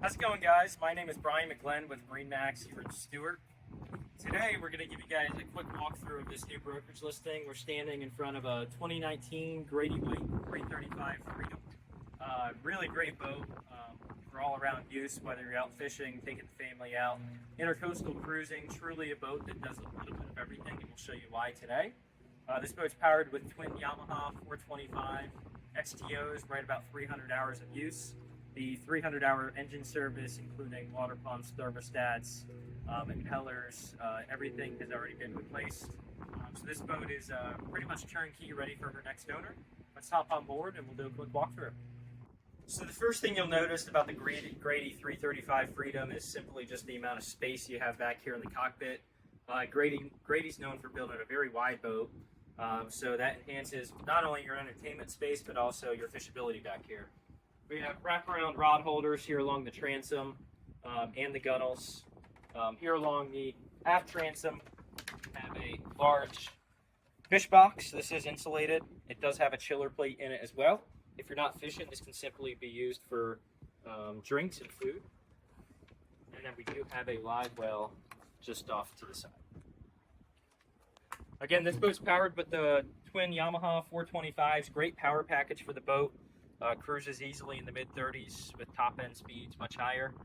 How's it going, guys? My name is Brian McGlenn with MarineMax here in Stewart. Today we're going to give you guys a quick walkthrough of this new brokerage listing. We're standing in front of a 2019 Grady-White 335 Freedom. Really great boat for all-around use, whether you're out fishing, taking the family out, intercoastal cruising. Truly a boat that does a little bit of everything, and we'll show you why today. This boat's powered with twin Yamaha 425 XTOs, right about 300 hours of use. The 300-hour engine service, including water pumps, thermostats, impellers, everything has already been replaced. So this boat is pretty much turnkey, ready for her next owner. Let's hop on board and we'll do a quick walkthrough. So the first thing you'll notice about the Grady 335 Freedom is simply just the amount of space you have back here in the cockpit. Grady's known for building a very wide boat, so that enhances not only your entertainment space, but also your fishability back here. We have wraparound rod holders here along the transom and the gunnels. Here along the aft transom, we have a large fish box. This is insulated. It does have a chiller plate in it as well. If you're not fishing, this can simply be used for drinks and food. And then we do have a live well just off to the side. Again, this boat's powered with the twin Yamaha 425s. Great power package for the boat. Cruises easily in the mid-30s with top-end speeds much higher.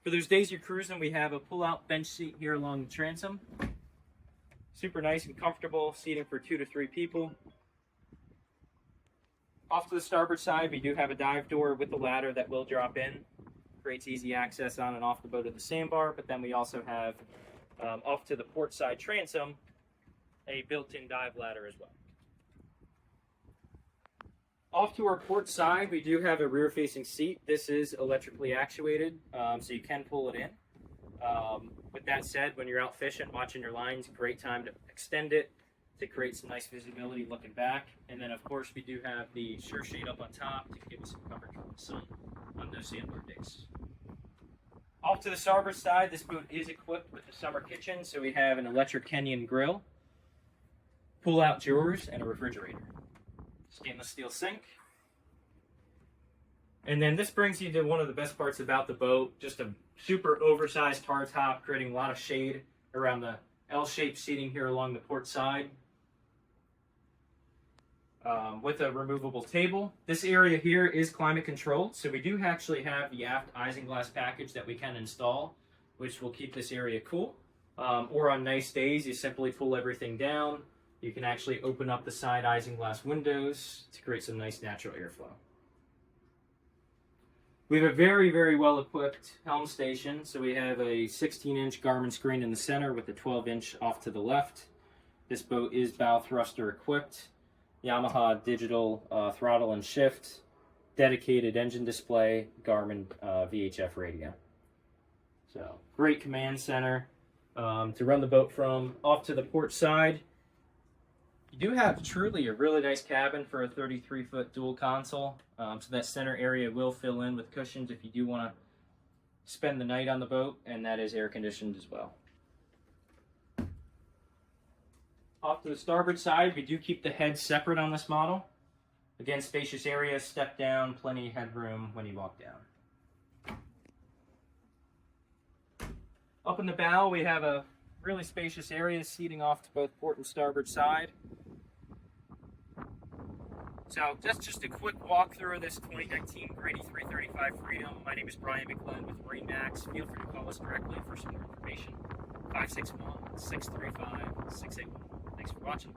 For those days you're cruising, we have a pull-out bench seat here along the transom. Super nice and comfortable seating for 2 to 3 people. Off to the starboard side, we do have a dive door with a ladder that will drop in. Creates easy access on and off the boat at the sandbar, but then we also have, off to the port side transom, a built-in dive ladder as well. Off to our port side, we do have a rear-facing seat. This is electrically actuated, so you can pull it in. With that said, when you're out fishing, watching your lines, great time to extend it to create some nice visibility looking back. And then, of course, we do have the sure shade up on top to give us some coverage from the sun on those sandbar days. Off to the starboard side, this boat is equipped with a summer kitchen, so we have an electric Kenyan grill, pull-out drawers, and a refrigerator. Stainless steel sink. And then this brings you to one of the best parts about the boat, just a super oversized hardtop, creating a lot of shade around the L-shaped seating here along the port side. With a removable table. This area here is climate controlled, so we do actually have the aft isinglass package that we can install, which will keep this area cool. Or on nice days, you simply pull everything down. You can actually open up the side isinglass windows to create some nice natural airflow. We have a very, very well equipped helm station. So we have a 16-inch Garmin screen in the center with a 12-inch off to the left. This boat is bow thruster equipped. Yamaha digital throttle and shift, dedicated engine display, Garmin VHF radio. So great command center to run the boat from. Off to the port side, you do have truly a really nice cabin for a 33-foot dual console. So that center area will fill in with cushions if you do want to spend the night on the boat, and that is air conditioned as well. Off to the starboard side, we do keep the heads separate on this model. Again, spacious area, step down, plenty of headroom when you walk down. Up in the bow, we have a really spacious area, seating off to both port and starboard side. So that's just a quick walkthrough of this 2019 Grady 335 Freedom. My name is Brian McGlenn with MarineMax. Feel free to call us directly for some more information. 561-635-681. Thanks for watching.